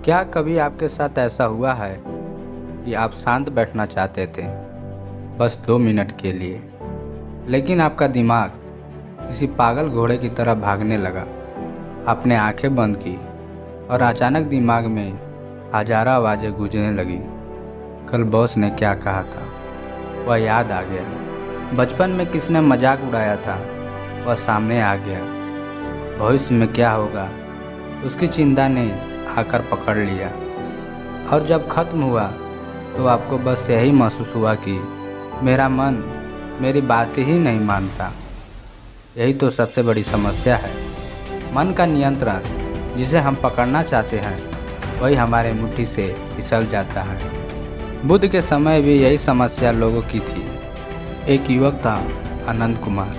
क्या कभी आपके साथ ऐसा हुआ है कि आप शांत बैठना चाहते थे बस 2 मिनट के लिए, लेकिन आपका दिमाग किसी पागल घोड़े की तरह भागने लगा। आपने आंखें बंद की और अचानक दिमाग में हजारों आवाज़ें गूंजने लगी। कल बॉस ने क्या कहा था वह याद आ गया, बचपन में किसने मजाक उड़ाया था वह सामने आ गया, भविष्य में क्या होगा उसकी चिंता ने आकर पकड़ लिया। और जब खत्म हुआ तो आपको बस यही महसूस हुआ कि मेरा मन मेरी बात ही नहीं मानता। यही तो सबसे बड़ी समस्या है। मन का नियंत्रण जिसे हम पकड़ना चाहते हैं वही हमारे मुट्ठी से फिसल जाता है। बुद्ध के समय भी यही समस्या लोगों की थी। एक युवक था आनंद कुमार।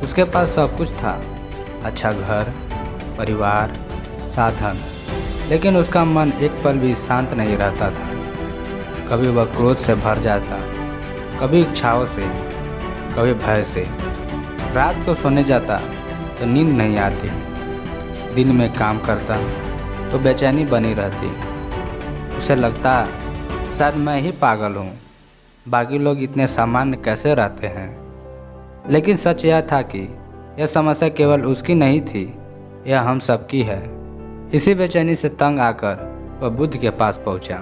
उसके पास सब कुछ था, अच्छा घर, परिवार, साधन, लेकिन उसका मन एक पल भी शांत नहीं रहता था। कभी वह क्रोध से भर जाता, कभी इच्छाओं से, कभी भय से। रात को सोने जाता तो नींद नहीं आती, दिन में काम करता तो बेचैनी बनी रहती। उसे लगता शायद मैं ही पागल हूँ, बाकी लोग इतने सामान्य कैसे रहते हैं। लेकिन सच यह था कि यह समस्या केवल उसकी नहीं थी, यह हम सबकी है। इसी बेचैनी से तंग आकर वह बुद्ध के पास पहुंचा।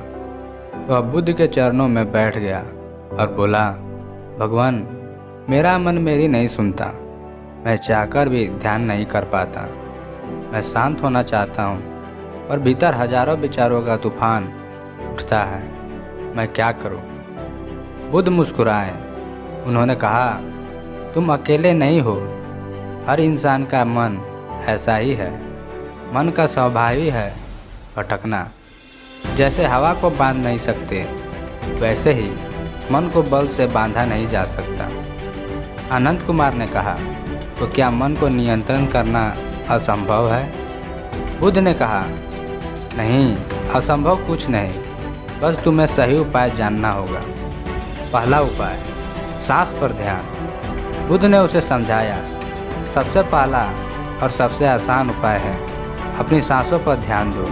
वह बुद्ध के चरणों में बैठ गया और बोला, भगवान, मेरा मन मेरी नहीं सुनता, मैं चाहकर भी ध्यान नहीं कर पाता। मैं शांत होना चाहता हूँ पर भीतर हजारों विचारों का तूफान उठता है, मैं क्या करूँ। बुद्ध मुस्कुराए। उन्होंने कहा, तुम अकेले नहीं हो, हर इंसान का मन ऐसा ही है। मन का स्वभाव ही है भटकना। जैसे हवा को बांध नहीं सकते, वैसे ही मन को बल से बांधा नहीं जा सकता। आनंद कुमार ने कहा, तो क्या मन को नियंत्रण करना असंभव है? बुद्ध ने कहा, नहीं, असंभव कुछ नहीं, बस तुम्हें सही उपाय जानना होगा। पहला उपाय, सांस पर ध्यान। बुद्ध ने उसे समझाया, सबसे पहला और सबसे आसान उपाय है अपनी सांसों पर ध्यान दो।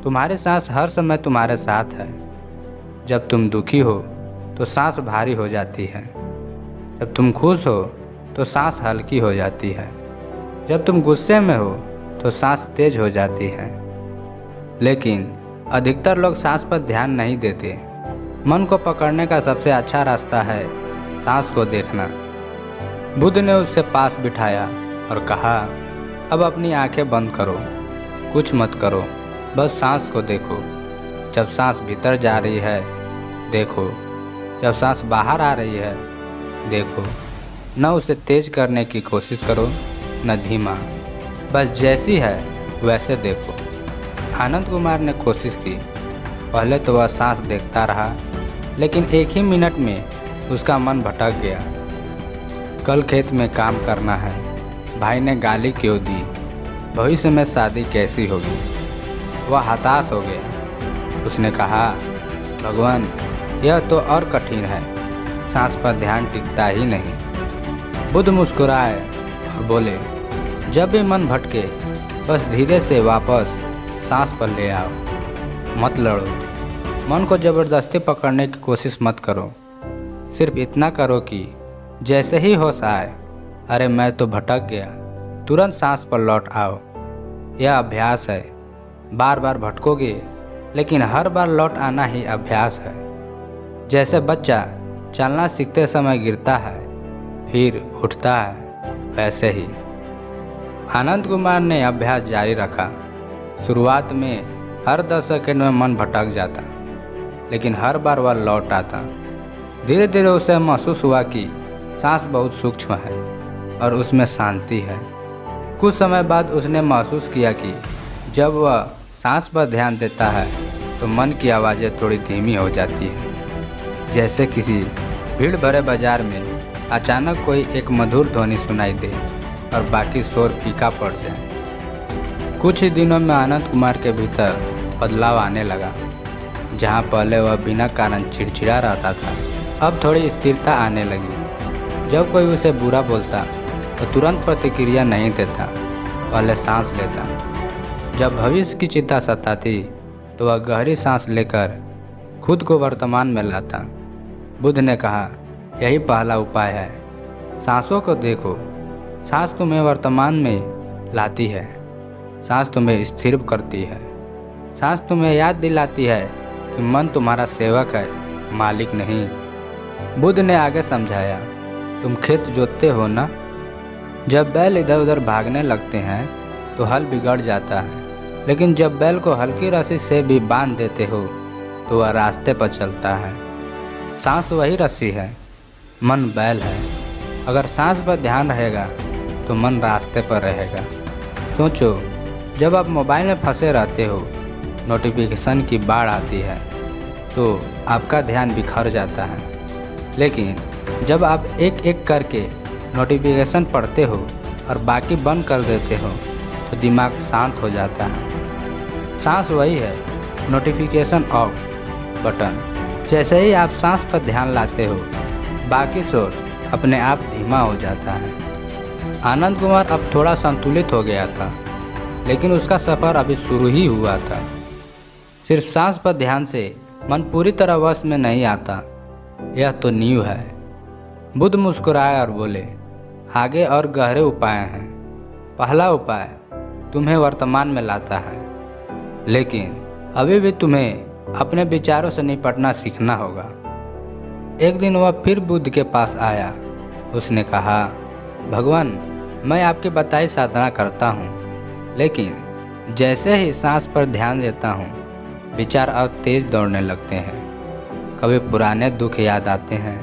तुम्हारी सांस हर समय तुम्हारे साथ है। जब तुम दुखी हो तो सांस भारी हो जाती है, जब तुम खुश हो तो सांस हल्की हो जाती है, जब तुम गुस्से में हो तो सांस तेज हो जाती है। लेकिन अधिकतर लोग सांस पर ध्यान नहीं देते। मन को पकड़ने का सबसे अच्छा रास्ता है सांस को देखना। बुद्ध ने उसे पास बिठाया और कहा, अब अपनी आंखें बंद करो, कुछ मत करो, बस सांस को देखो। जब सांस भीतर जा रही है देखो, जब सांस बाहर आ रही है देखो। न उसे तेज करने की कोशिश करो न धीमा, बस जैसी है वैसे देखो। आनंद कुमार ने कोशिश की। पहले तो वह सांस देखता रहा, लेकिन एक ही मिनट में उसका मन भटक गया। कल खेत में काम करना है, भाई ने गाली क्यों दी, भविष्य में शादी कैसी होगी। वह हताश हो गया। उसने कहा, भगवान, यह तो और कठिन है, सांस पर ध्यान टिकता ही नहीं। बुद्ध मुस्कुराए और बोले, जब भी मन भटके बस धीरे से वापस सांस पर ले आओ। मत लड़ो, मन को ज़बरदस्ती पकड़ने की कोशिश मत करो। सिर्फ इतना करो कि जैसे ही होश आए, अरे मैं तो भटक गया, तुरंत सांस पर लौट आओ। यह अभ्यास है। बार बार भटकोगे लेकिन हर बार लौट आना ही अभ्यास है। जैसे बच्चा चलना सीखते समय गिरता है फिर उठता है, वैसे ही। आनंद कुमार ने अभ्यास जारी रखा। शुरुआत में हर 10 सेकंड में मन भटक जाता, लेकिन हर बार वह लौट आता। धीरे धीरे उसे महसूस हुआ कि सांस बहुत सूक्ष्म है और उसमें शांति है। कुछ समय बाद उसने महसूस किया कि जब वह सांस पर ध्यान देता है तो मन की आवाज़ें थोड़ी धीमी हो जाती हैं। जैसे किसी भीड़ भरे बाजार में अचानक कोई एक मधुर ध्वनि सुनाई दे और बाकी शोर फीका पड़ जाए। कुछ ही दिनों में आनंद कुमार के भीतर बदलाव आने लगा। जहाँ पहले वह बिना कारण चिड़चिड़ा रहता था, अब थोड़ी स्थिरता आने लगी। जब कोई उसे बुरा बोलता तो तुरंत प्रतिक्रिया नहीं देता, पहले सांस लेता। जब भविष्य की चिंता सताती तो वह गहरी सांस लेकर खुद को वर्तमान में लाता। बुद्ध ने कहा, यही पहला उपाय है। सांसों को देखो। सांस तुम्हें वर्तमान में लाती है। सांस तुम्हें स्थिर करती है। सांस तुम्हें याद दिलाती है कि मन तुम्हारा सेवक है, मालिक नहीं। बुद्ध ने आगे समझाया, तुम खेत जोतते हो ना? जब बैल इधर उधर भागने लगते हैं तो हल बिगड़ जाता है, लेकिन जब बैल को हल्की रस्सी से भी बांध देते हो तो वह रास्ते पर चलता है। सांस वही रस्सी है, मन बैल है। अगर सांस पर ध्यान रहेगा तो मन रास्ते पर रहेगा। सोचो, जब आप मोबाइल में फंसे रहते हो, नोटिफिकेशन की बाढ़ आती है तो आपका ध्यान बिखर जाता है, लेकिन जब आप एक एक करके नोटिफिकेशन पढ़ते हो और बाकी बंद कर देते हो तो दिमाग शांत हो जाता है। सांस वही है, नोटिफिकेशन ऑफ बटन। जैसे ही आप सांस पर ध्यान लाते हो, बाकी शोर अपने आप धीमा हो जाता है। आनंद कुमार अब थोड़ा संतुलित हो गया था, लेकिन उसका सफ़र अभी शुरू ही हुआ था। सिर्फ सांस पर ध्यान से मन पूरी तरह वश में नहीं आता, यह तो नींव है। बुद्ध मुस्कुराए और बोले, आगे और गहरे उपाय हैं। पहला उपाय तुम्हें वर्तमान में लाता है, लेकिन अभी भी तुम्हें अपने विचारों से निपटना सीखना होगा। एक दिन वह फिर बुद्ध के पास आया। उसने कहा, भगवान, मैं आपकी बताई साधना करता हूँ, लेकिन जैसे ही सांस पर ध्यान देता हूँ, विचार और तेज दौड़ने लगते हैं। कभी पुराने दुख याद आते हैं,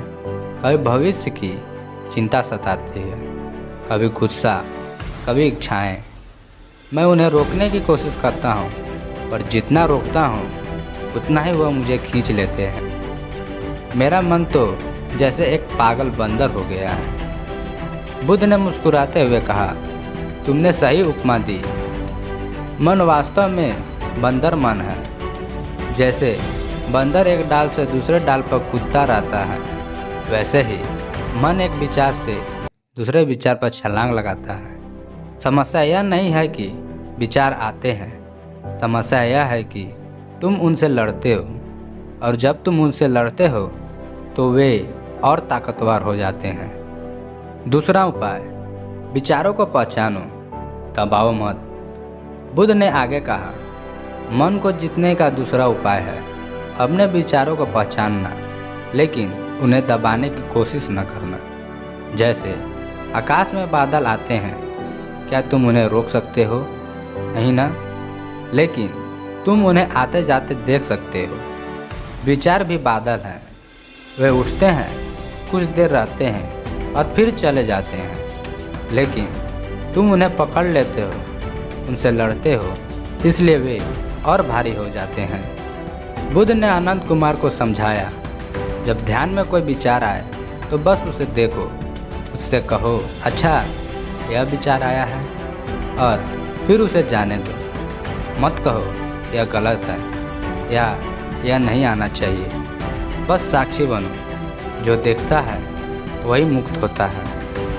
कभी भविष्य की चिंता सताती है, कभी गुस्सा, कभी इच्छाएं। मैं उन्हें रोकने की कोशिश करता हूँ, पर जितना रोकता हूँ उतना ही वह मुझे खींच लेते हैं। मेरा मन तो जैसे एक पागल बंदर हो गया है। बुद्ध ने मुस्कुराते हुए कहा, तुमने सही उपमा दी। मन वास्तव में बंदर मन है। जैसे बंदर एक डाल से दूसरे डाल पर कूदता रहता है, वैसे ही मन एक विचार से दूसरे विचार पर छलांग लगाता है। समस्या यह नहीं है कि विचार आते हैं, समस्या यह है कि तुम उनसे लड़ते हो, और जब तुम उनसे लड़ते हो तो वे और ताकतवर हो जाते हैं। दूसरा उपाय, विचारों को पहचानो, दबाओ मत। बुद्ध ने आगे कहा, मन को जीतने का दूसरा उपाय है अपने विचारों को पहचानना, लेकिन उन्हें दबाने की कोशिश न करना। जैसे आकाश में बादल आते हैं, क्या तुम उन्हें रोक सकते हो? नहीं ना, लेकिन तुम उन्हें आते जाते देख सकते हो। विचार भी बादल हैं, वे उठते हैं, कुछ देर रहते हैं और फिर चले जाते हैं, लेकिन तुम उन्हें पकड़ लेते हो, उनसे लड़ते हो, इसलिए वे और भारी हो जाते हैं। बुद्ध ने आनंद कुमार को समझाया, जब ध्यान में कोई विचार आए तो बस उसे देखो, उससे कहो, अच्छा यह विचार आया है, और फिर उसे जाने दो। मत कहो यह गलत है या यह नहीं आना चाहिए। बस साक्षी बनो, जो देखता है वही मुक्त होता है।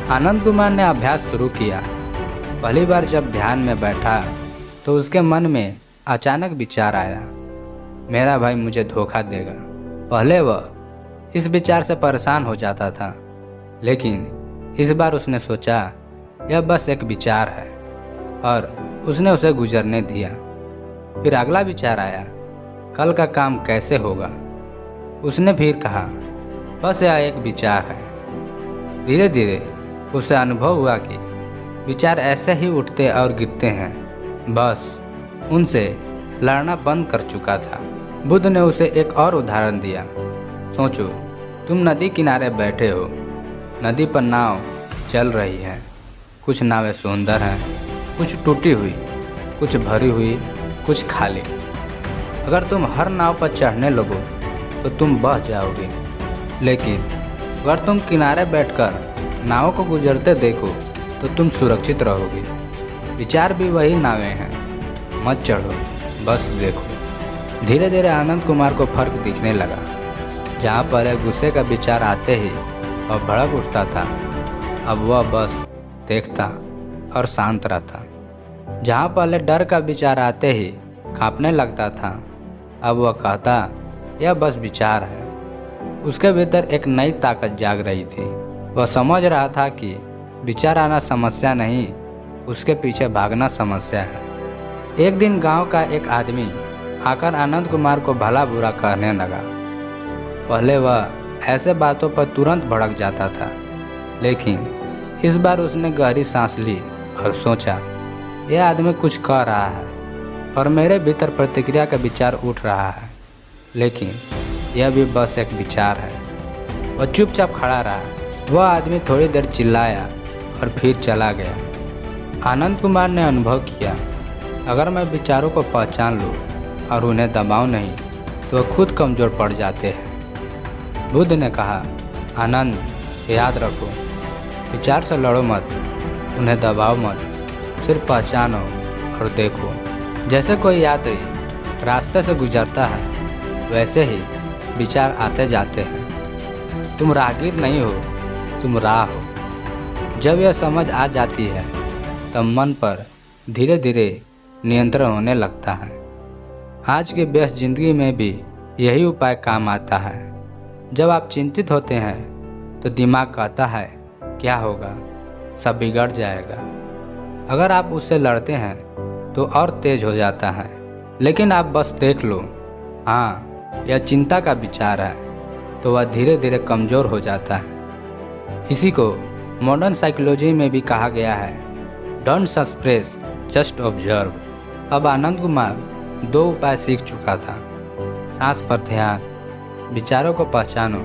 आनंद कुमार ने अभ्यास शुरू किया। पहली बार जब ध्यान में बैठा तो उसके मन में अचानक विचार आया, मेरा भाई मुझे धोखा देगा। पहले वह इस विचार से परेशान हो जाता था, लेकिन इस बार उसने सोचा यह बस एक विचार है, और उसने उसे गुजरने दिया। फिर अगला विचार आया, कल का काम कैसे होगा? उसने फिर कहा, बस यह एक विचार है। धीरे धीरे उसे अनुभव हुआ कि विचार ऐसे ही उठते और गिरते हैं, बस उनसे लड़ना बंद कर चुका था। बुद्ध ने उसे एक और उदाहरण दिया। सोचो, तुम नदी किनारे बैठे हो, नदी पर नाव चल रही है। कुछ नावें सुंदर हैं, कुछ टूटी हुई, कुछ भरी हुई, कुछ खाली। अगर तुम हर नाव पर चढ़ने लगो तो तुम बह जाओगे, लेकिन अगर तुम किनारे बैठकर नाव को गुजरते देखो तो तुम सुरक्षित रहोगे। विचार भी वही नावें हैं, मत चढ़ो, बस देखो। धीरे धीरे आनंद कुमार को फर्क दिखने लगा। जहाँ पहले गुस्से का विचार आते ही वह भड़क उठता था, अब वह बस देखता और शांत रहता। जहाँ पहले डर का विचार आते ही कांपने लगता था, अब वह कहता, यह बस विचार है। उसके भीतर एक नई ताकत जाग रही थी। वह समझ रहा था कि विचार आना समस्या नहीं, उसके पीछे भागना समस्या है। एक दिन गांव का एक आदमी आकर आनंद कुमार को भला बुरा कहने लगा। पहले वह ऐसे बातों पर तुरंत भड़क जाता था, लेकिन इस बार उसने गहरी सांस ली और सोचा, यह आदमी कुछ कह रहा है और मेरे भीतर प्रतिक्रिया का विचार उठ रहा है, लेकिन यह भी बस एक विचार है। वह चुपचाप खड़ा रहा। वह आदमी थोड़ी देर चिल्लाया और फिर चला गया। आनंद कुमार ने अनुभव किया, अगर मैं विचारों को पहचान लूँ और उन्हें दबाऊं नहीं तो वह खुद कमज़ोर पड़ जाते हैं। बुद्ध ने कहा, आनंद, याद रखो, विचार से लड़ो मत, उन्हें दबाओ मत, सिर्फ पहचानो और देखो। जैसे कोई यात्री रास्ते से गुजरता है, वैसे ही विचार आते जाते हैं। तुम राहगीर नहीं हो, तुम राह हो। जब यह समझ आ जाती है तब मन पर धीरे धीरे नियंत्रण होने लगता है। आज की व्यस्त जिंदगी में भी यही उपाय काम आता है। जब आप चिंतित होते हैं तो दिमाग कहता है, क्या होगा, सब बिगड़ जाएगा। अगर आप उससे लड़ते हैं तो और तेज हो जाता है। लेकिन आप बस देख लो, हाँ, यह चिंता का विचार है, तो वह धीरे धीरे कमज़ोर हो जाता है। इसी को मॉडर्न साइकोलॉजी में भी कहा गया है, डोंट सप्रेस, जस्ट ऑब्जर्व। अब आनंद कुमार 2 उपाय सीख चुका था, सांस पर ध्यान, विचारों को पहचानो,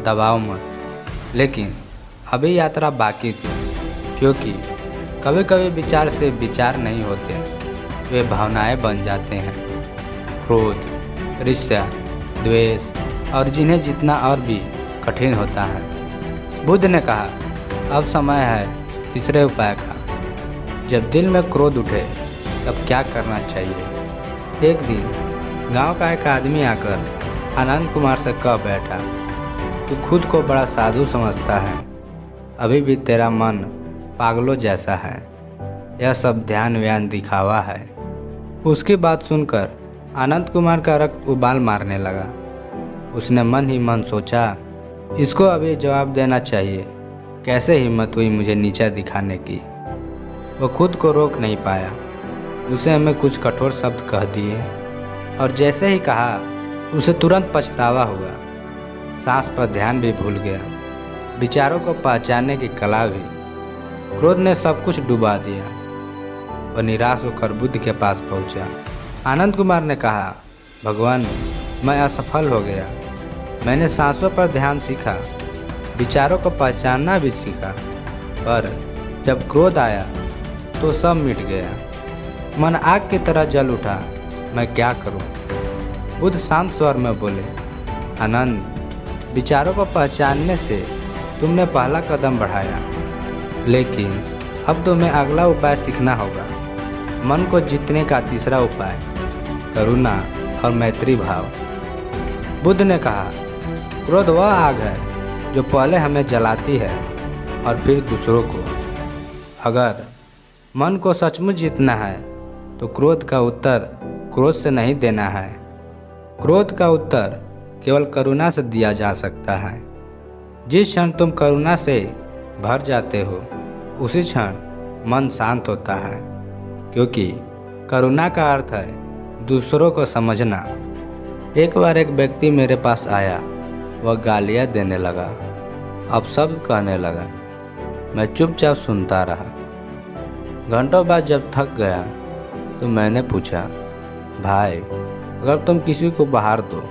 दबाओ मत। लेकिन अभी यात्रा बाकी थी, क्योंकि कभी कभी विचार से विचार नहीं होते, वे भावनाएं बन जाते हैं। क्रोध, ईर्ष्या, द्वेष और जिन्हें जितना और भी कठिन होता है। बुद्ध ने कहा, अब समय है तीसरे उपाय का। जब दिल में क्रोध उठे तब क्या करना चाहिए। एक दिन गांव का एक आदमी आकर आनंद कुमार से कह बैठा, तू खुद को बड़ा साधु समझता है, अभी भी तेरा मन पागलों जैसा है, यह सब ध्यान व्यान दिखावा है। उसकी बात सुनकर आनंद कुमार का रक्त उबाल मारने लगा। उसने मन ही मन सोचा, इसको अभी जवाब देना चाहिए, कैसे हिम्मत हुई मुझे नीचा दिखाने की। वो खुद को रोक नहीं पाया। उसे हमें कुछ कठोर शब्द कह दिए और जैसे ही कहा उसे तुरंत पछतावा हुआ। सांस पर ध्यान भी भूल गया, विचारों को पहचानने की कला भी। क्रोध ने सब कुछ डुबा दिया। वह निराश होकर बुद्ध के पास पहुंचा। आनंद कुमार ने कहा, भगवान, मैं असफल हो गया। मैंने सांसों पर ध्यान सीखा, विचारों को पहचानना भी सीखा, पर जब क्रोध आया तो सब मिट गया। मन आग की तरह जल उठा, मैं क्या करूं? बुद्ध शांत स्वर में बोले, आनंद, विचारों को पहचानने से तुमने पहला कदम बढ़ाया, लेकिन अब तुम्हें अगला उपाय सीखना होगा। मन को जीतने का तीसरा उपाय, करुणा और मैत्री भाव। बुद्ध ने कहा, क्रोध वह आग है जो पहले हमें जलाती है और फिर दूसरों को। अगर मन को सचमुच जीतना है तो क्रोध का उत्तर क्रोध से नहीं देना है। क्रोध का उत्तर केवल करुणा से दिया जा सकता है। जिस क्षण तुम करुणा से भर जाते हो, उसी क्षण मन शांत होता है, क्योंकि करुणा का अर्थ है दूसरों को समझना। एक बार एक व्यक्ति मेरे पास आया। वह गालियाँ देने लगा, अपशब्द कहने लगा। मैं चुपचाप सुनता रहा। घंटों बाद जब थक गया तो मैंने पूछा, भाई, अगर तुम किसी को बाहर दो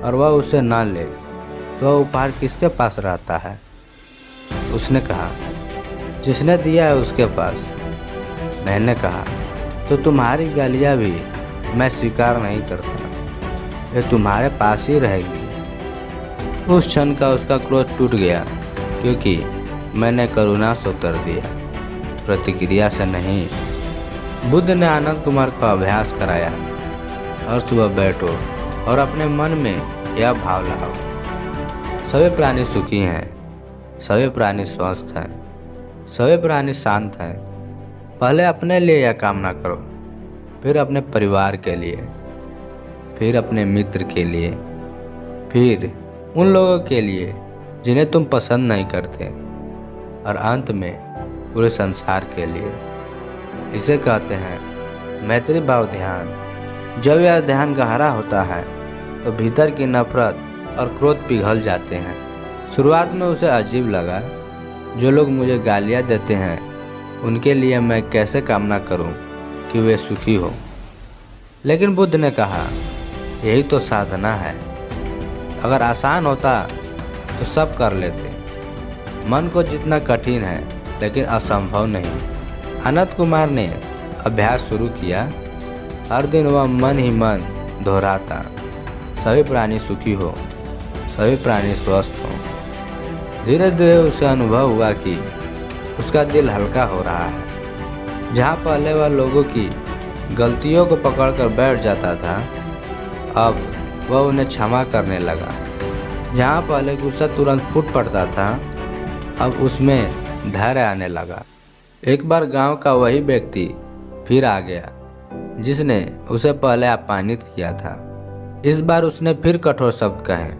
और वह उसे ना ले तो वह उपहार किसके पास रहता है? उसने कहा, जिसने दिया है उसके पास। मैंने कहा, तो तुम्हारी गालियाँ भी मैं स्वीकार नहीं करता, ये तुम्हारे पास ही रहेगी। उस क्षण का उसका क्रोध टूट गया, क्योंकि मैंने करुणा से उत्तर दिया, प्रतिक्रिया से नहीं। बुद्ध ने आनंद कुमार को अभ्यास कराया, और सुबह बैठो और अपने मन में यह भाव लाओ, सभी प्राणी सुखी हैं, सभी प्राणी स्वस्थ हैं, सभी प्राणी शांत हैं। पहले अपने लिए यह कामना करो, फिर अपने परिवार के लिए, फिर अपने मित्र के लिए, फिर उन लोगों के लिए जिन्हें तुम पसंद नहीं करते, और अंत में पूरे संसार के लिए। इसे कहते हैं मैत्री भाव ध्यान। जब यह ध्यान गहरा होता है तो भीतर की नफरत और क्रोध पिघल जाते हैं। शुरुआत में उसे अजीब लगा, जो लोग मुझे गालियाँ देते हैं उनके लिए मैं कैसे कामना करूं कि वे सुखी हो। लेकिन बुद्ध ने कहा, यही तो साधना है। अगर आसान होता तो सब कर लेते। मन को जितना कठिन है लेकिन असंभव नहीं। अनंत कुमार ने अभ्यास शुरू किया। हर दिन वह मन ही मन दोहराता, सभी प्राणी सुखी हो, सभी प्राणी स्वस्थ हो। धीरे धीरे उसे अनुभव हुआ कि उसका दिल हल्का हो रहा है। जहाँ पहले वह लोगों की गलतियों को पकड़कर बैठ जाता था, अब वह उन्हें क्षमा करने लगा। जहाँ पहले गुस्सा तुरंत फूट पड़ता था, अब उसमें धैर्य आने लगा। एक बार गांव का वही व्यक्ति फिर आ गया जिसने उसे पहले अपमानित किया था। इस बार उसने फिर कठोर शब्द कहे,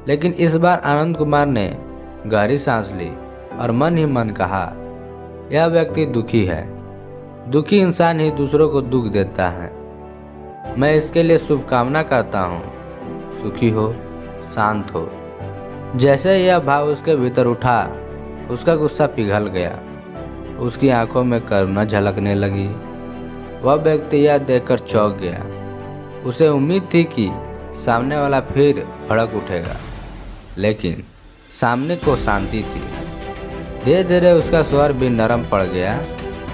लेकिन इस बार आनंद कुमार ने गहरी सांस ली और मन ही मन कहा, यह व्यक्ति दुखी है। दुखी इंसान ही दूसरों को दुख देता है। मैं इसके लिए शुभकामना करता हूँ, सुखी हो, शांत हो। जैसे यह भाव उसके भीतर उठा, उसका गुस्सा पिघल गया। उसकी आंखों में करुणा झलकने लगी। वह व्यक्ति यह देखकर चौंक गया। उसे उम्मीद थी कि सामने वाला फिर भड़क उठेगा, लेकिन सामने को शांति थी। धीरे धीरे उसका स्वर भी नरम पड़ गया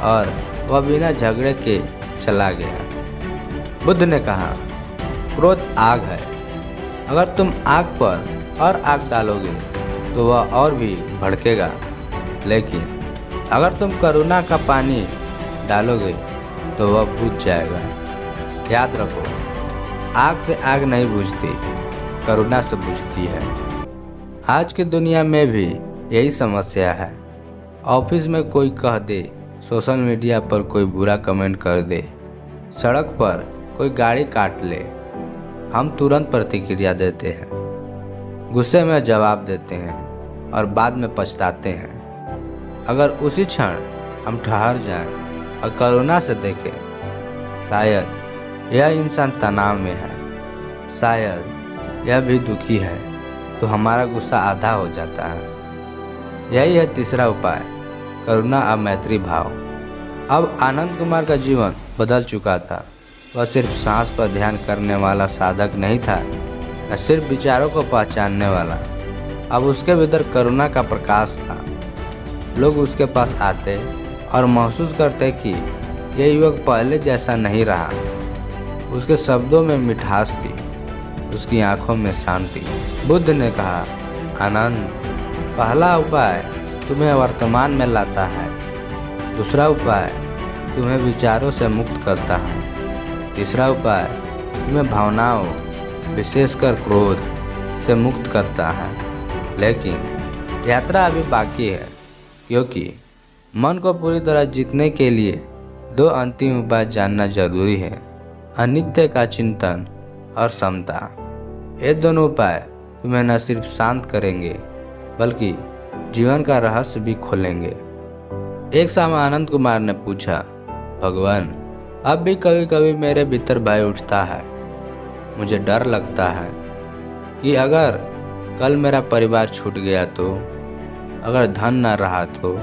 और वह बिना झगड़े के चला गया। बुद्ध ने कहा, क्रोध आग है। अगर तुम आग पर और आग डालोगे तो वह और भी भड़केगा, लेकिन अगर तुम करुणा का पानी डालोगे तो वह बुझ जाएगा। याद रखो, आग से आग नहीं बुझती, करुणा से बुझती है। आज की दुनिया में भी यही समस्या है। ऑफिस में कोई कह दे, सोशल मीडिया पर कोई बुरा कमेंट कर दे, सड़क पर कोई गाड़ी काट ले, हम तुरंत प्रतिक्रिया देते हैं, गुस्से में जवाब देते हैं और बाद में पछताते हैं। अगर उसी क्षण हम ठहर जाएं और करुणा से देखें, शायद यह इंसान तनाव में है, शायद यह भी दुखी है, तो हमारा गुस्सा आधा हो जाता है। यही है तीसरा उपाय, करुणा और मैत्री भाव। अब आनंद कुमार का जीवन बदल चुका था। वह सिर्फ सांस पर ध्यान करने वाला साधक नहीं था, न सिर्फ विचारों को पहचानने वाला। अब उसके भीतर करुणा का प्रकाश था। लोग उसके पास आते और महसूस करते कि यह युवक पहले जैसा नहीं रहा। उसके शब्दों में मिठास थी, उसकी आंखों में शांति। बुद्ध ने कहा, आनंद, पहला उपाय तुम्हें वर्तमान में लाता है, दूसरा उपाय तुम्हें विचारों से मुक्त करता है, तीसरा उपाय तुम्हें भावनाओं, विशेषकर क्रोध से मुक्त करता है। लेकिन यात्रा अभी बाकी है, क्योंकि मन को पूरी तरह जीतने के लिए दो अंतिम उपाय जानना जरूरी है, अनित्य का चिंतन और समता। ये दोनों उपाय तुम्हें न सिर्फ शांत करेंगे बल्कि जीवन का रहस्य भी खोलेंगे। एक समय आनंद कुमार ने पूछा, भगवान, अब भी कभी कभी मेरे भीतर भय उठता है। मुझे डर लगता है कि अगर कल मेरा परिवार छूट गया तो, अगर धन न रहा तो,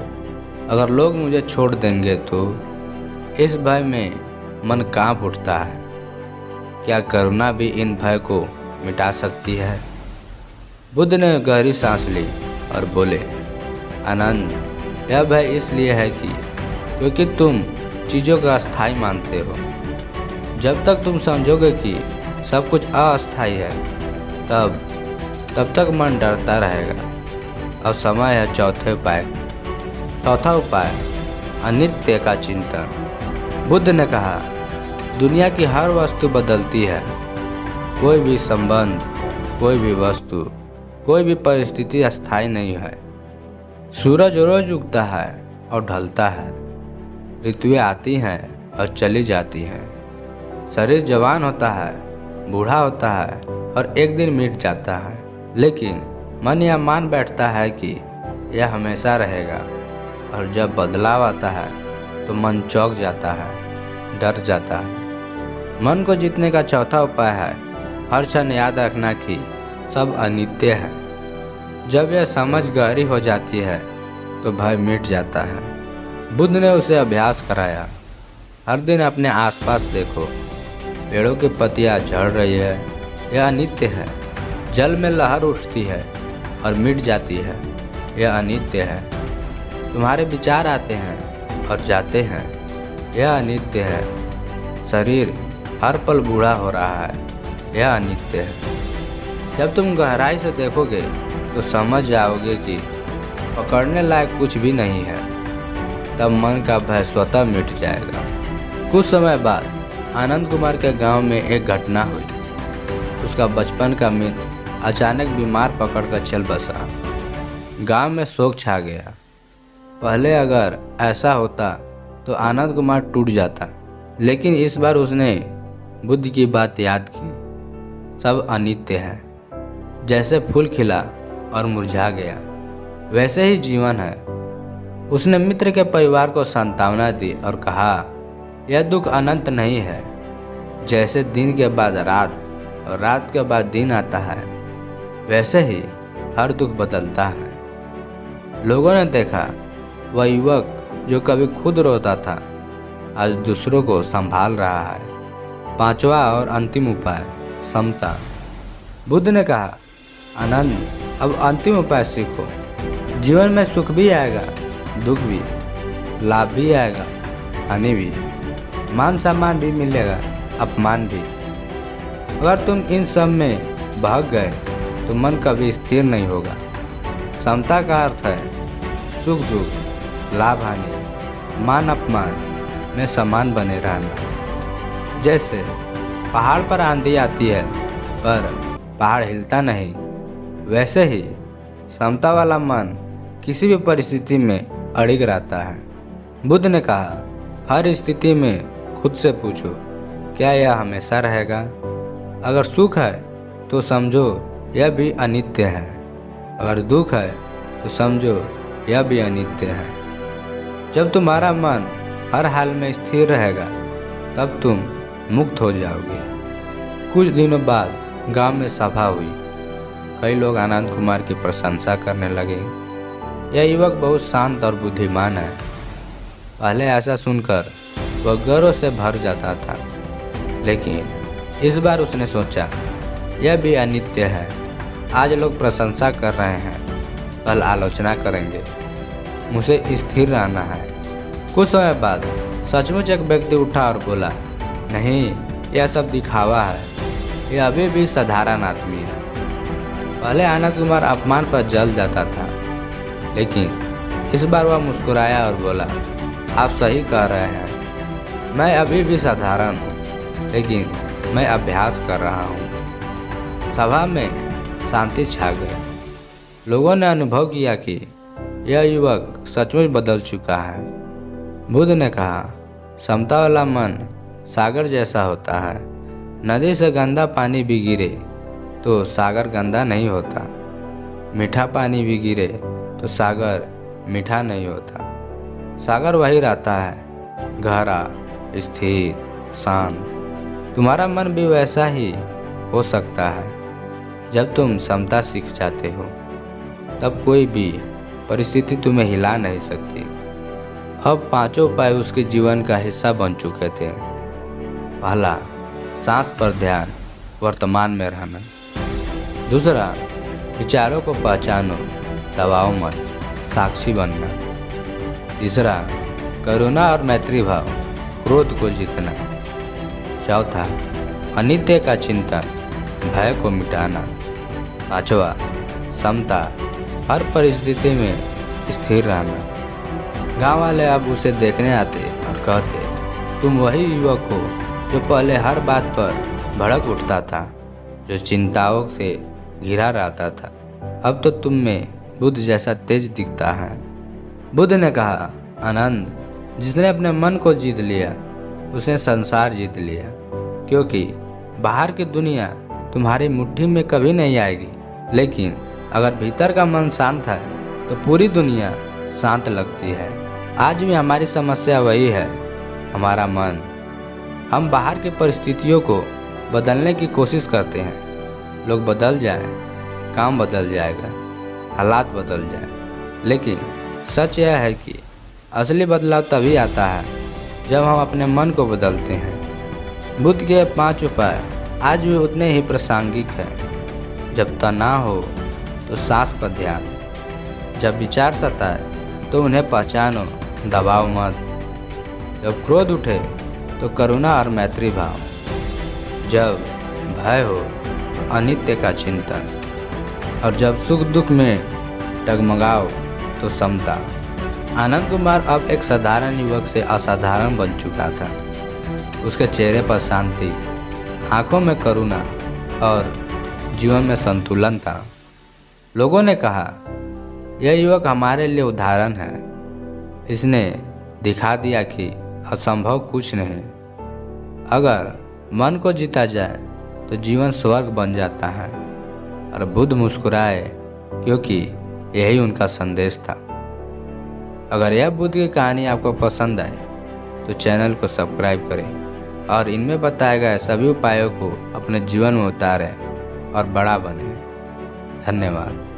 अगर लोग मुझे छोड़ देंगे तो। इस भय में मन कांप उठता है। क्या करुणा भी इन भय को मिटा सकती है? बुद्ध ने गहरी सांस ली और बोले, आनंद, यह भय इसलिए है कि क्योंकि तुम चीज़ों को अस्थायी मानते हो। जब तक तुम समझोगे कि सब कुछ अस्थायी है, तब तक मन डरता रहेगा। अब समय है चौथा उपाय, अनित्य का चिंतन। बुद्ध ने कहा, दुनिया की हर वस्तु बदलती है। कोई भी संबंध, कोई भी वस्तु, कोई भी परिस्थिति अस्थायी नहीं है। सूरज रोज उगता है और ढलता है, ऋतुएं आती हैं और चली जाती हैं, शरीर जवान होता है बूढ़ा होता है और एक दिन मिट जाता है, लेकिन मन यह मान बैठता है कि यह हमेशा रहेगा। और जब बदलाव आता है तो मन चौंक जाता है, डर जाता है। मन को जीतने का चौथा उपाय है हर क्षण याद रखना कि सब अनित्य है। जब यह समझ गहरी हो जाती है तो भय मिट जाता है। बुद्ध ने उसे अभ्यास कराया। हर दिन अपने आसपास देखो, पेड़ों की पत्तियां झड़ रही है, यह अनित्य है। जल में लहर उठती है और मिट जाती है, यह अनित्य है। तुम्हारे विचार आते हैं और जाते हैं, यह अनित्य है। शरीर हर पल बूढ़ा हो रहा है, यह अनित्य है। जब तुम गहराई से देखोगे तो समझ जाओगे कि पकड़ने लायक कुछ भी नहीं है। तब मन का भय स्वतः मिट जाएगा। कुछ समय बाद आनंद कुमार के गांव में एक घटना हुई। उसका बचपन का मित्र अचानक बीमार पकड़कर चल बसा। गांव में शोक छा गया। पहले अगर ऐसा होता तो आनंद कुमार टूट जाता, लेकिन इस बार उसने बुद्ध की बात याद की। सब अनित्य है। जैसे फूल खिला और मुरझा गया, वैसे ही जीवन है। उसने मित्र के परिवार को सांत्वना दी और कहा, यह दुख अनंत नहीं है। जैसे दिन के बाद रात और रात के बाद दिन आता है, वैसे ही हर दुख बदलता है। लोगों ने देखा वह युवक जो कभी खुद रोता था, आज दूसरों को संभाल रहा है। पांचवा और अंतिम उपाय, समता। बुद्ध ने कहा, आनंद, अब अंतिम उपाय सीखो। जीवन में सुख भी आएगा, दुख भी, लाभ भी आएगा, हानि भी, मान सम्मान भी मिलेगा, अपमान भी। अगर तुम इन सब में भाग गए तो मन कभी स्थिर नहीं होगा। समता का अर्थ है सुख दुख, लाभ हानि, मान अपमान में समान बने रहना। जैसे पहाड़ पर आंधी आती है पर पहाड़ हिलता नहीं, वैसे ही समता वाला मन किसी भी परिस्थिति में अड़िग रहता है। बुद्ध ने कहा, हर स्थिति में खुद से पूछो, क्या यह हमेशा रहेगा? अगर सुख है तो समझो यह भी अनित्य है। अगर दुख है तो समझो यह भी अनित्य है। जब तुम्हारा मन हर हाल में स्थिर रहेगा तब तुम मुक्त हो जाओगे। कुछ दिनों बाद गांव में सभा हुई। कई लोग आनंद कुमार की प्रशंसा करने लगे। यह युवक बहुत शांत और बुद्धिमान है। पहले ऐसा सुनकर वह गर्व से भर जाता था, लेकिन इस बार उसने सोचा, यह भी अनित्य है। आज लोग प्रशंसा कर रहे हैं, कल आलोचना करेंगे। मुझे स्थिर रहना है। कुछ समय बाद सचमुच एक व्यक्ति उठा और बोला, नहीं, यह सब दिखावा है। यह अभी भी साधारण आदमी है। पहले आनंद कुमार अपमान पर जल जाता था, लेकिन इस बार वह मुस्कुराया और बोला, आप सही कह रहे हैं। मैं अभी भी साधारण हूँ, लेकिन मैं अभ्यास कर रहा हूँ। सभा में शांति छा गई। लोगों ने अनुभव किया कि यह युवक सचमुच बदल चुका है। बुद्ध ने कहा, समता वाला मन सागर जैसा होता है। नदी से गंदा पानी भी गिरे तो सागर गंदा नहीं होता। मीठा पानी भी गिरे तो सागर मीठा नहीं होता। सागर वही रहता है, गहरा, स्थिर, शांत। तुम्हारा मन भी वैसा ही हो सकता है। जब तुम समता सीख जाते हो तब कोई भी परिस्थिति तुम्हें हिला नहीं सकती। अब पांचों उपाय उसके जीवन का हिस्सा बन चुके थे। पहला, सांस पर ध्यान, वर्तमान में रहना। दूसरा, विचारों को पहचानो, दबाओ मत, साक्षी बनना। तीसरा, करुणा और मैत्री भाव, क्रोध को जीतना। चौथा, अनित्य का चिंतन, भय को मिटाना। पांचवा, समता, हर परिस्थिति में स्थिर रहना। गांव वाले अब उसे देखने आते और कहते, तुम वही युवक हो जो पहले हर बात पर भड़क उठता था, जो चिंताओं से घिरा रहता था। अब तो तुम में बुद्ध जैसा तेज दिखता है। बुद्ध ने कहा, आनंद, जिसने अपने मन को जीत लिया उसने संसार जीत लिया, क्योंकि बाहर की दुनिया तुम्हारी मुट्ठी में कभी नहीं आएगी, लेकिन अगर भीतर का मन शांत है तो पूरी दुनिया शांत लगती है। आज भी हमारी समस्या वही है, हमारा मन। हम बाहर की परिस्थितियों को बदलने की कोशिश करते हैं। लोग बदल जाए, काम बदल जाएगा, हालात बदल जाए, लेकिन सच यह है कि असली बदलाव तभी आता है जब हम अपने मन को बदलते हैं। बुद्ध के 5 उपाय आज भी उतने ही प्रासंगिक हैं। जब तनाव हो तो सांस पर ध्यान, जब विचार सताए तो उन्हें पहचानो, दबाओ मत। जब क्रोध उठे तो करुणा और मैत्री भाव, जब भय हो तो अनित्य का चिंतन, और जब सुख दुख में डगमगाओ तो समता। आनंद कुमार अब एक साधारण युवक से असाधारण बन चुका था। उसके चेहरे पर शांति, आंखों में करुणा और जीवन में संतुलन था। लोगों ने कहा, यह युवक हमारे लिए उदाहरण है। इसने दिखा दिया कि असंभव कुछ नहीं। अगर मन को जीता जाए तो जीवन स्वर्ग बन जाता है। और बुद्ध मुस्कुराए क्योंकि यही उनका संदेश था। अगर यह बुद्ध की कहानी आपको पसंद आए तो चैनल को सब्सक्राइब करें और इनमें बताए गए सभी उपायों को अपने जीवन में उतारें और बड़ा बने। धन्यवाद।